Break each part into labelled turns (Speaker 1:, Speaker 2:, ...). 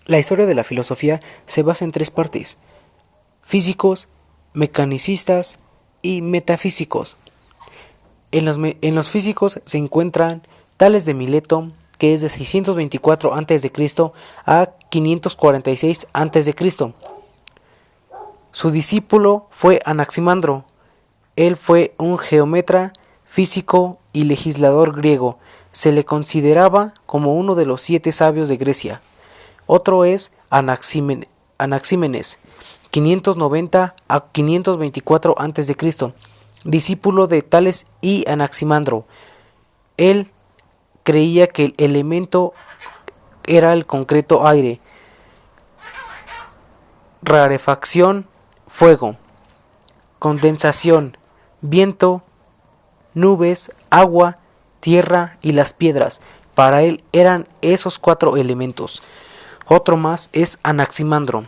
Speaker 1: La historia de la filosofía se basa en tres partes: físicos, mecanicistas y metafísicos. En los físicos se encuentran Tales de Mileto, que es de 624 a.C. a 546 a.C. Su discípulo fue Anaximandro. Él fue un geómetra, físico y legislador griego. Se le consideraba como uno de los 7 sabios de Grecia. Otro es Anaxímenes, 590 a 524 a.C., discípulo de Tales y Anaximandro. Él creía que el elemento era el concreto aire, rarefacción fuego, condensación viento, nubes, agua, tierra y las piedras. Para él eran esos 4 elementos. Otro más es Anaximandro,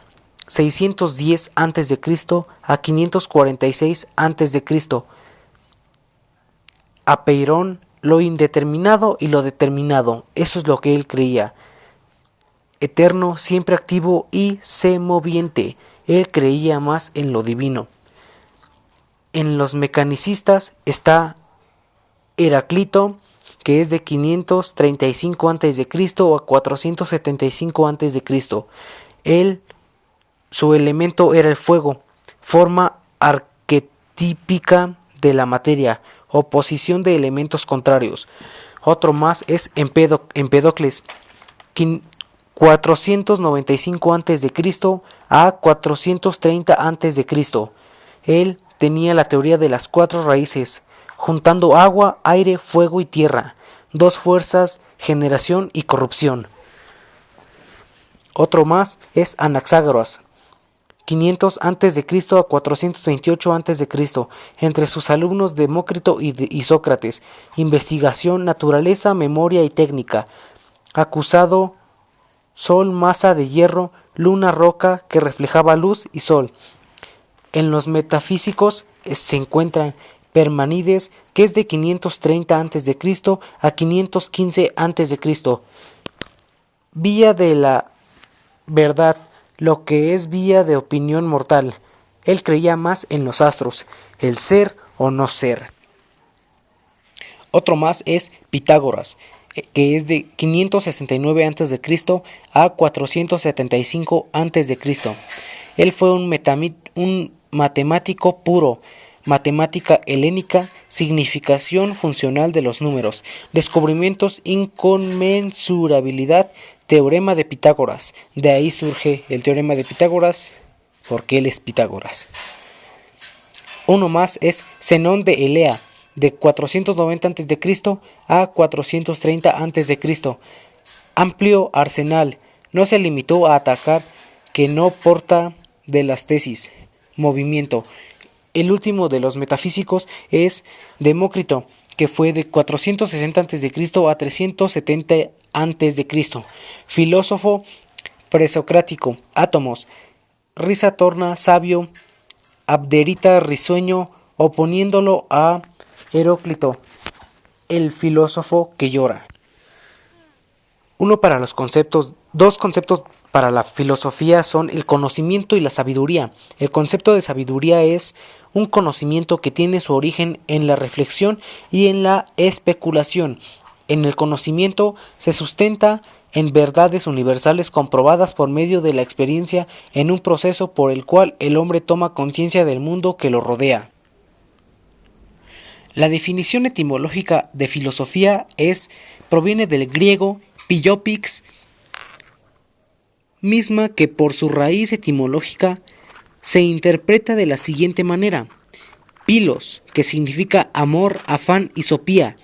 Speaker 1: 610 a.C. a 546 a.C. Apeirón, lo indeterminado y lo determinado, eso es lo que él creía. Eterno, siempre activo y semoviente, él creía más en lo divino. En los mecanicistas está Heráclito, que es de 535 a.C. a 475 a.C. Él, su elemento era el fuego, forma arquetípica de la materia, oposición de elementos contrarios. Otro más es Empédocles, 495 a.C. a 430 a.C. Él tenía la teoría de las 4 raíces, juntando agua, aire, fuego y tierra, 2 fuerzas, generación y corrupción. Otro más es Anaxágoras, 500 a.C. a 428 a.C. Entre sus alumnos Demócrito y Sócrates, investigación, naturaleza, memoria y técnica. Acusado, sol, masa de hierro, luna, roca que reflejaba luz y sol. En los metafísicos se encuentran Parmenides, que es de 530 a.C. a 515 a.C. Vía de la verdad, lo que es vía de opinión mortal. Él creía más en los astros, el ser o no ser. Otro más es Pitágoras, que es de 569 a.C. a 475 a.C. Él fue un matemático puro, matemática helénica, significación funcional de los números, descubrimientos, inconmensurabilidad, teorema de Pitágoras. De ahí surge el teorema de Pitágoras, porque él es Pitágoras. Uno más es Zenón de Elea, de 490 a.C. a 430 a.C. Amplio arsenal, no se limitó a atacar que no porta de las tesis, movimiento. El último de los metafísicos es Demócrito, que fue de 460 a.C. a 370 a.C. Filósofo presocrático, átomos, risa torna sabio, abderita risueño, oponiéndolo a Heráclito, el filósofo que llora. Dos conceptos para la filosofía son el conocimiento y la sabiduría. El concepto de sabiduría es un conocimiento que tiene su origen en la reflexión y en la especulación. En el conocimiento se sustenta en verdades universales comprobadas por medio de la experiencia en un proceso por el cual el hombre toma conciencia del mundo que lo rodea. La definición etimológica de filosofía proviene del griego Pillopix, misma que por su raíz etimológica se interpreta de la siguiente manera: Pilos, que significa amor, afán, y sopía,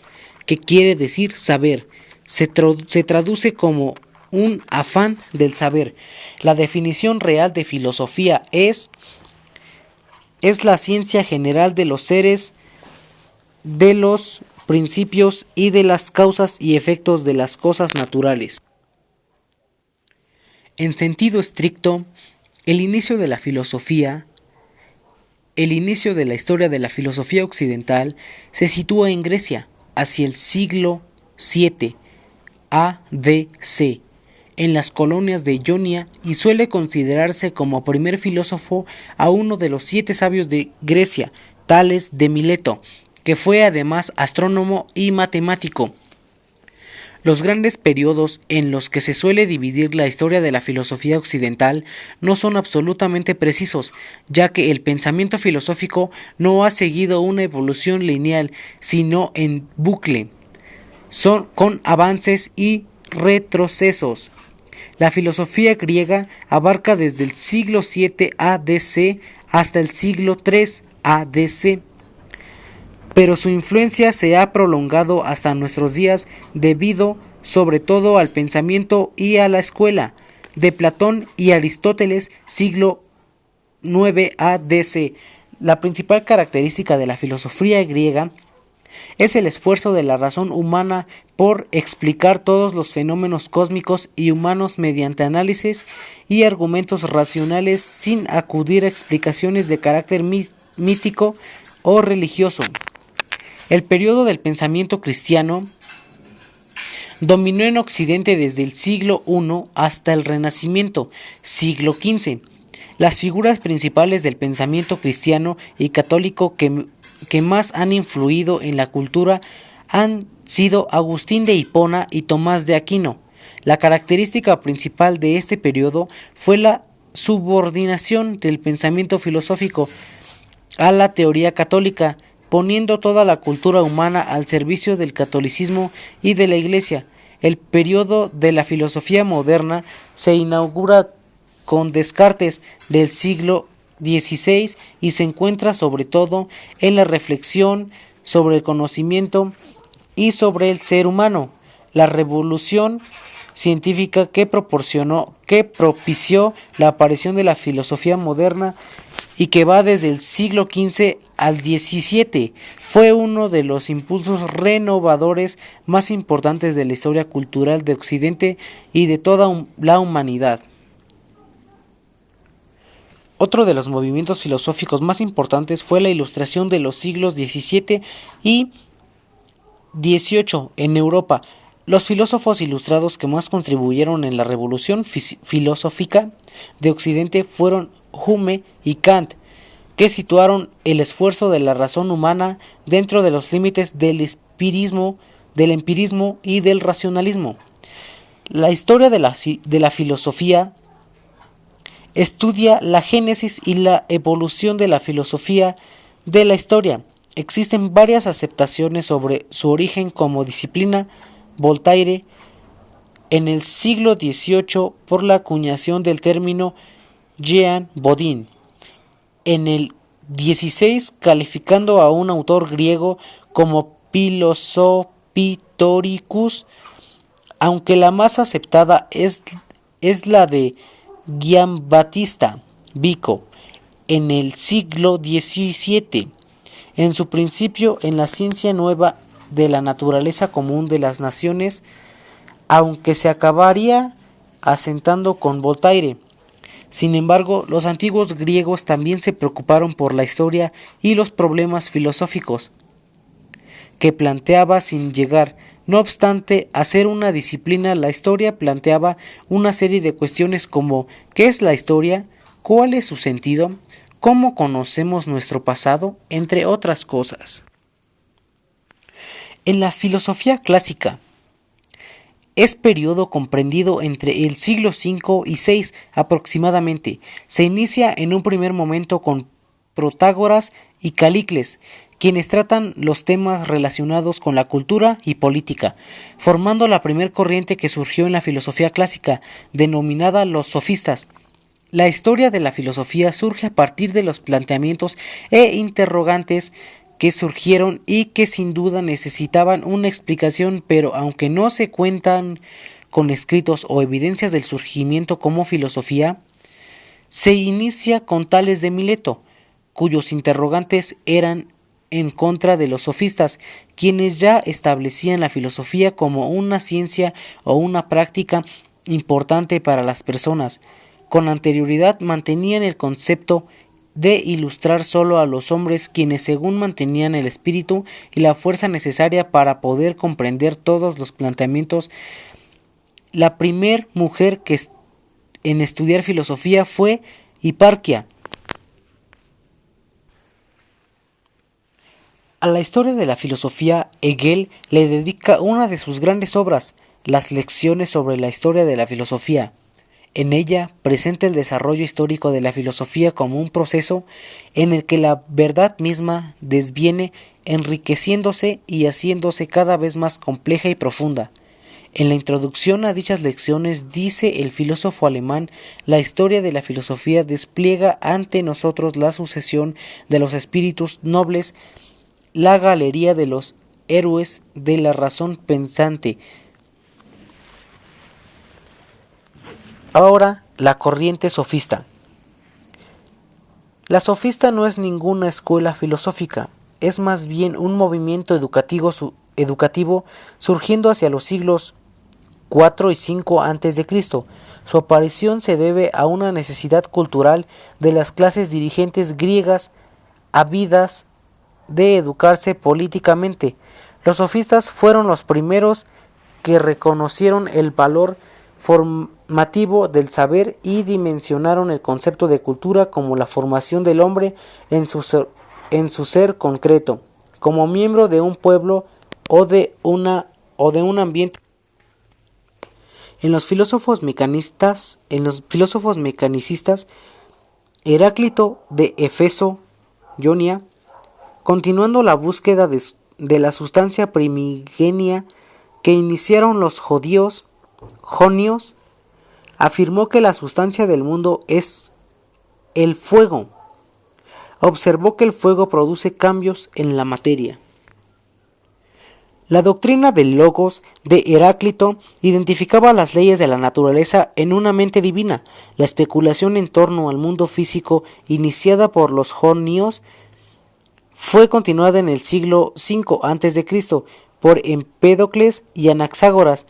Speaker 1: que quiere decir saber, se traduce como un afán del saber. La definición real de filosofía es la ciencia general de los seres, de los principios y de las causas y efectos de las cosas naturales. En sentido estricto, el inicio de la historia de la filosofía occidental se sitúa en Grecia, hacia el siglo VII a.D.C. en las colonias de Ionia y suele considerarse como primer filósofo a uno de los 7 sabios de Grecia, Tales de Mileto, que fue además astrónomo y matemático. Los grandes periodos en los que se suele dividir la historia de la filosofía occidental no son absolutamente precisos, ya que el pensamiento filosófico no ha seguido una evolución lineal, sino en bucle, con avances y retrocesos. La filosofía griega abarca desde el siglo VII a.D.C. hasta el siglo III a.D.C., pero su influencia se ha prolongado hasta nuestros días debido sobre todo al pensamiento y a la escuela de Platón y Aristóteles, siglo IX a.D.C. La principal característica de la filosofía griega es el esfuerzo de la razón humana por explicar todos los fenómenos cósmicos y humanos mediante análisis y argumentos racionales sin acudir a explicaciones de carácter mítico o religioso. El periodo del pensamiento cristiano dominó en Occidente desde el siglo I hasta el Renacimiento, siglo XV. Las figuras principales del pensamiento cristiano y católico que más han influido en la cultura han sido Agustín de Hipona y Tomás de Aquino. La característica principal de este periodo fue la subordinación del pensamiento filosófico a la teoría católica, poniendo toda la cultura humana al servicio del catolicismo y de la Iglesia. El periodo de la filosofía moderna se inaugura con Descartes del siglo XVI y se encuentra sobre todo en la reflexión sobre el conocimiento y sobre el ser humano. La revolución científica que propició la aparición de la filosofía moderna y que va desde el siglo XV al XVII, fue uno de los impulsos renovadores más importantes de la historia cultural de Occidente y de toda la humanidad. Otro de los movimientos filosóficos más importantes fue la Ilustración de los siglos XVII y XVIII en Europa. Los filósofos ilustrados que más contribuyeron en la revolución filosófica de Occidente fueron Hume y Kant, que situaron el esfuerzo de la razón humana dentro de los límites del empirismo y del racionalismo. La historia de la filosofía estudia la génesis y la evolución de la filosofía de la historia. Existen varias aceptaciones sobre su origen como disciplina. Voltaire, en el siglo XVIII, por la acuñación del término Jean Bodin. En el XVI, calificando a un autor griego como Philosophicus, aunque la más aceptada es la de Giambattista Vico, en el siglo XVII. En su principio, en la ciencia nueva de la naturaleza común de las naciones, aunque se acabaría asentando con Voltaire. Sin embargo, los antiguos griegos también se preocuparon por la historia y los problemas filosóficos que planteaba sin llegar. No obstante, a ser una disciplina, la historia planteaba una serie de cuestiones como ¿qué es la historia? ¿Cuál es su sentido? ¿Cómo conocemos nuestro pasado? Entre otras cosas. En la filosofía clásica, es periodo comprendido entre el siglo V y VI aproximadamente. Se inicia en un primer momento con Protágoras y Calícles, quienes tratan los temas relacionados con la cultura y política, formando la primer corriente que surgió en la filosofía clásica, denominada los sofistas. La historia de la filosofía surge a partir de los planteamientos e interrogantes que surgieron y que sin duda necesitaban una explicación, pero aunque no se cuentan con escritos o evidencias del surgimiento como filosofía, se inicia con Tales de Mileto, cuyos interrogantes eran en contra de los sofistas, quienes ya establecían la filosofía como una ciencia o una práctica importante para las personas. Con anterioridad mantenían el concepto de ilustrar solo a los hombres, quienes según mantenían el espíritu y la fuerza necesaria para poder comprender todos los planteamientos La primer mujer en estudiar filosofía fue Hiparquia. A la historia de la filosofía, Hegel le dedica una de sus grandes obras, Las lecciones sobre la historia de la filosofía. En ella presenta el desarrollo histórico de la filosofía como un proceso en el que la verdad misma desviene, enriqueciéndose y haciéndose cada vez más compleja y profunda. En la introducción a dichas lecciones dice el filósofo alemán: la historia de la filosofía despliega ante nosotros la sucesión de los espíritus nobles, la galería de los héroes de la razón pensante. Ahora, la corriente sofista. La sofista no es ninguna escuela filosófica, es más bien un movimiento educativo surgiendo hacia los siglos 4 y 5 a.C. Su aparición se debe a una necesidad cultural de las clases dirigentes griegas ávidas de educarse políticamente. Los sofistas fueron los primeros que reconocieron el valor formativo del saber y dimensionaron el concepto de cultura como la formación del hombre en su ser concreto, como miembro de un pueblo o de un ambiente. En los filósofos mecanicistas, Heráclito de Éfeso, Ionia, continuando la búsqueda de la sustancia primigenia que iniciaron los jonios, afirmó que la sustancia del mundo es el fuego. Observó que el fuego produce cambios en la materia. La doctrina del logos de Heráclito identificaba las leyes de la naturaleza en una mente divina. La especulación en torno al mundo físico iniciada por los jonios fue continuada en el siglo V a.C. por Empédocles y Anaxágoras,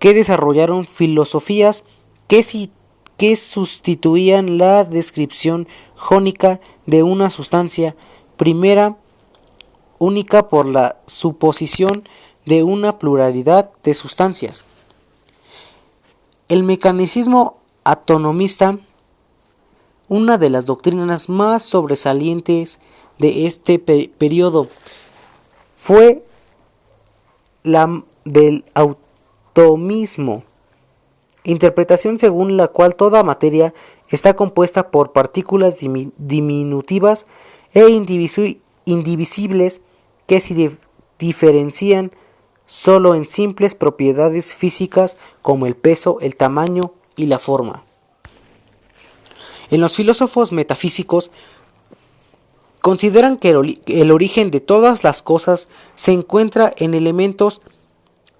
Speaker 1: que desarrollaron filosofías que sustituían la descripción jónica de una sustancia primera única por la suposición de una pluralidad de sustancias. El mecanicismo atomista, una de las doctrinas más sobresalientes de este periodo, fue la del atomismo, interpretación según la cual toda materia está compuesta por partículas diminutivas e indivisibles que se diferencian solo en simples propiedades físicas como el peso, el tamaño y la forma. En los filósofos metafísicos consideran que el origen de todas las cosas se encuentra en elementos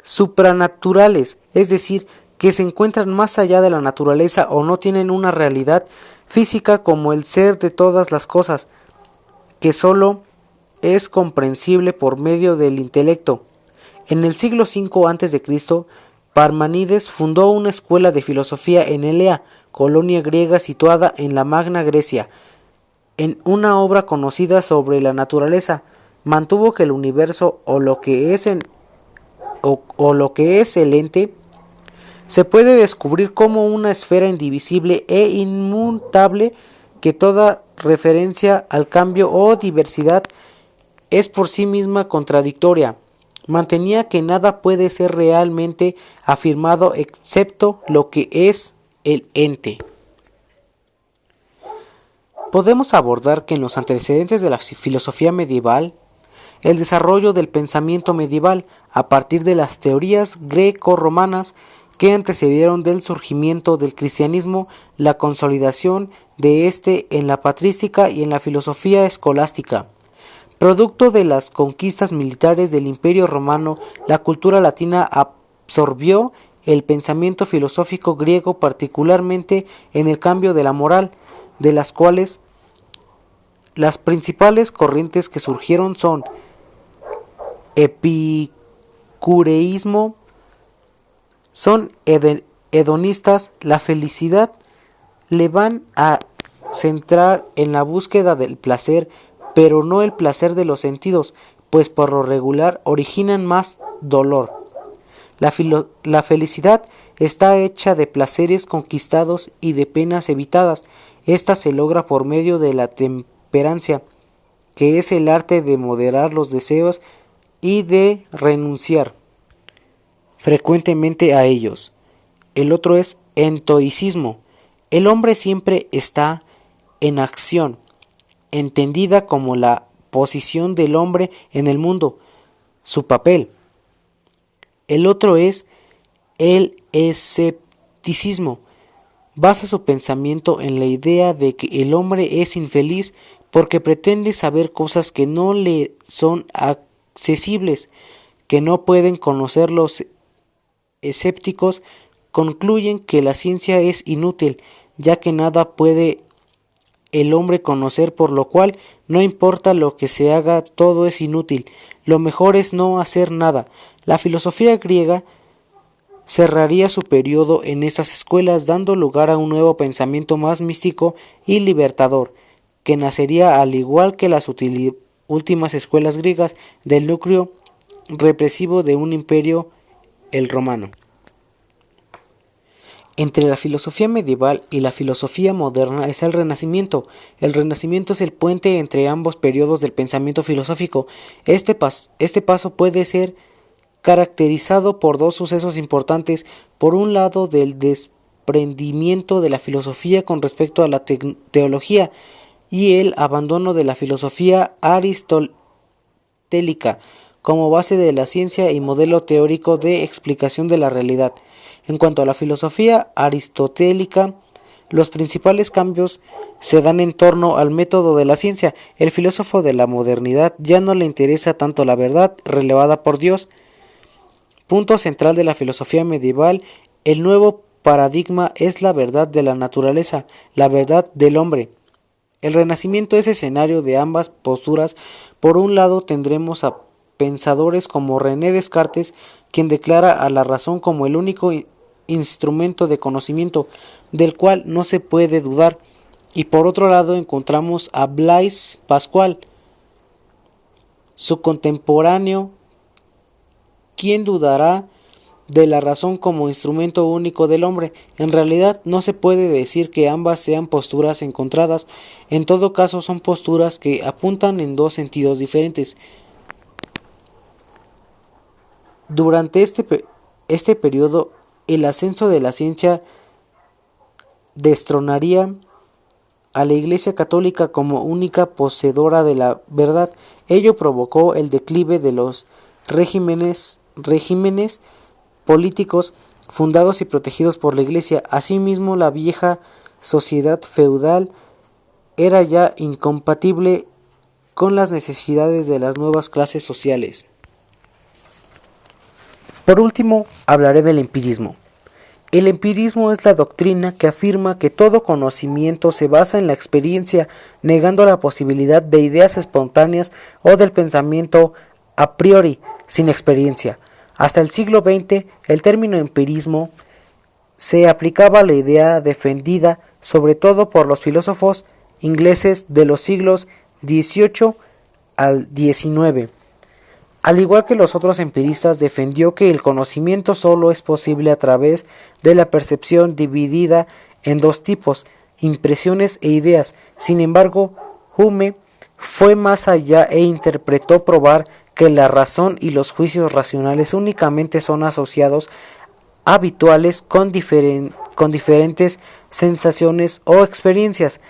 Speaker 1: supranaturales, es decir, que se encuentran más allá de la naturaleza o no tienen una realidad física como el ser de todas las cosas, que solo es comprensible por medio del intelecto. En el siglo V a.C., Parmenides fundó una escuela de filosofía en Elea, colonia griega situada en la Magna Grecia. En una obra conocida sobre la naturaleza, mantuvo que el universo o lo que es el ente se puede descubrir como una esfera indivisible e inmutable, que toda referencia al cambio o diversidad es por sí misma contradictoria. Mantenía que nada puede ser realmente afirmado excepto lo que es el ente. Podemos abordar que en los antecedentes de la filosofía medieval, el desarrollo del pensamiento medieval a partir de las teorías greco-romanas que antecedieron del surgimiento del cristianismo, la consolidación de este en la patrística y en la filosofía escolástica. Producto de las conquistas militares del Imperio Romano, la cultura latina absorbió el pensamiento filosófico griego, particularmente en el cambio de la moral, de las cuales las principales corrientes que surgieron son epicureísmo, son hedonistas. La felicidad le van a centrar en la búsqueda del placer, pero no el placer de los sentidos, pues por lo regular originan más dolor. La felicidad está hecha de placeres conquistados y de penas evitadas. Esta se logra por medio de la temperancia, que es el arte de moderar los deseos y de renunciar frecuentemente a ellos. El otro es entoicismo. El hombre siempre está en acción, entendida como la posición del hombre en el mundo, su papel. El otro es el escepticismo. Basa su pensamiento en la idea de que el hombre es infeliz porque pretende saber cosas que no le son accesibles, que no pueden conocer. Los escépticos concluyen que la ciencia es inútil, ya que nada puede el hombre conocer, por lo cual no importa lo que se haga, todo es inútil. Lo mejor es no hacer nada. La filosofía griega cerraría su periodo en estas escuelas, dando lugar a un nuevo pensamiento más místico y libertador, que nacería al igual que las últimas escuelas griegas del núcleo represivo de un imperio, el romano. Entre la filosofía medieval y la filosofía moderna está el Renacimiento. El Renacimiento es el puente entre ambos periodos del pensamiento filosófico. Este paso puede ser caracterizado por dos sucesos importantes. Por un lado, del desprendimiento de la filosofía con respecto a la teología y el abandono de la filosofía aristotélica como base de la ciencia y modelo teórico de explicación de la realidad. En cuanto a la filosofía aristotélica, los principales cambios se dan en torno al método de la ciencia. El filósofo de la modernidad ya no le interesa tanto la verdad revelada por Dios. Punto central de la filosofía medieval, el nuevo paradigma es la verdad de la naturaleza, la verdad del hombre. El Renacimiento es escenario de ambas posturas. Por un lado tendremos a pensadores como René Descartes, quien declara a la razón como el único instrumento de conocimiento, del cual no se puede dudar, y por otro lado encontramos a Blaise Pascal, su contemporáneo, quien dudará de la razón como instrumento único del hombre. En realidad no se puede decir que ambas sean posturas encontradas, en todo caso son posturas que apuntan en dos sentidos diferentes. Durante este periodo, el ascenso de la ciencia destronaría a la Iglesia Católica como única poseedora de la verdad. Ello provocó el declive de los regímenes políticos fundados y protegidos por la Iglesia. Asimismo, la vieja sociedad feudal era ya incompatible con las necesidades de las nuevas clases sociales. Por último, hablaré del empirismo. El empirismo es la doctrina que afirma que todo conocimiento se basa en la experiencia, negando la posibilidad de ideas espontáneas o del pensamiento a priori, sin experiencia. Hasta el siglo XX, el término empirismo se aplicaba a la idea defendida sobre todo por los filósofos ingleses de los siglos XVIII al XIX. Al igual que los otros empiristas, defendió que el conocimiento solo es posible a través de la percepción dividida en dos tipos, impresiones e ideas. Sin embargo, Hume fue más allá e intentó probar que la razón y los juicios racionales únicamente son asociados habituales con diferentes sensaciones o experiencias.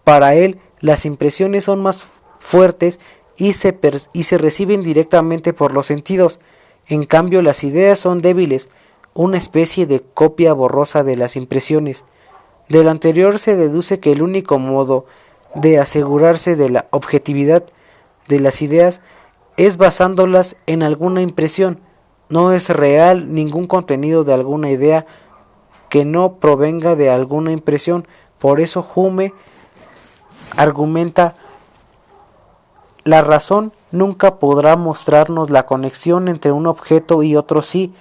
Speaker 1: Para él, las impresiones son más fuertes y se reciben directamente por los sentidos. En cambio, las ideas son débiles, una especie de copia borrosa de las impresiones. De lo anterior se deduce que el único modo de asegurarse de la objetividad de las ideas es basándolas en alguna impresión. No es real ningún contenido de alguna idea que no provenga de alguna impresión. Por eso Hume argumenta: la razón nunca podrá mostrarnos la conexión entre un objeto y otro si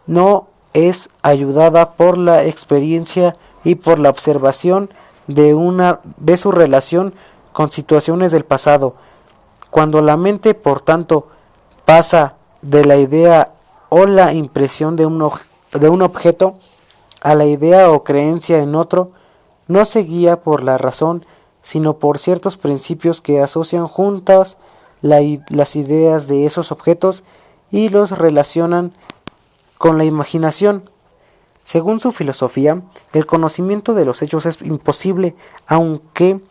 Speaker 1: no es ayudada por la experiencia y por la observación de su relación con situaciones del pasado. Cuando la mente, por tanto, pasa de la idea o la impresión de un objeto a la idea o creencia en otro no se guía por la razón, sino por ciertos principios que asocian juntas las ideas de esos objetos y los relacionan con la imaginación. Según su filosofía, el conocimiento de los hechos es imposible, aunque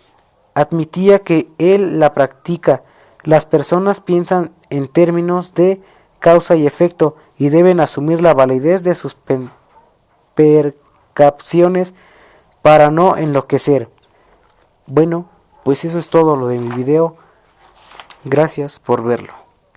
Speaker 1: admitía que él la practica. Las personas piensan en términos de causa y efecto y deben asumir la validez de sus percepciones para no enloquecer. Bueno, pues eso es todo lo de mi video. Gracias por verlo.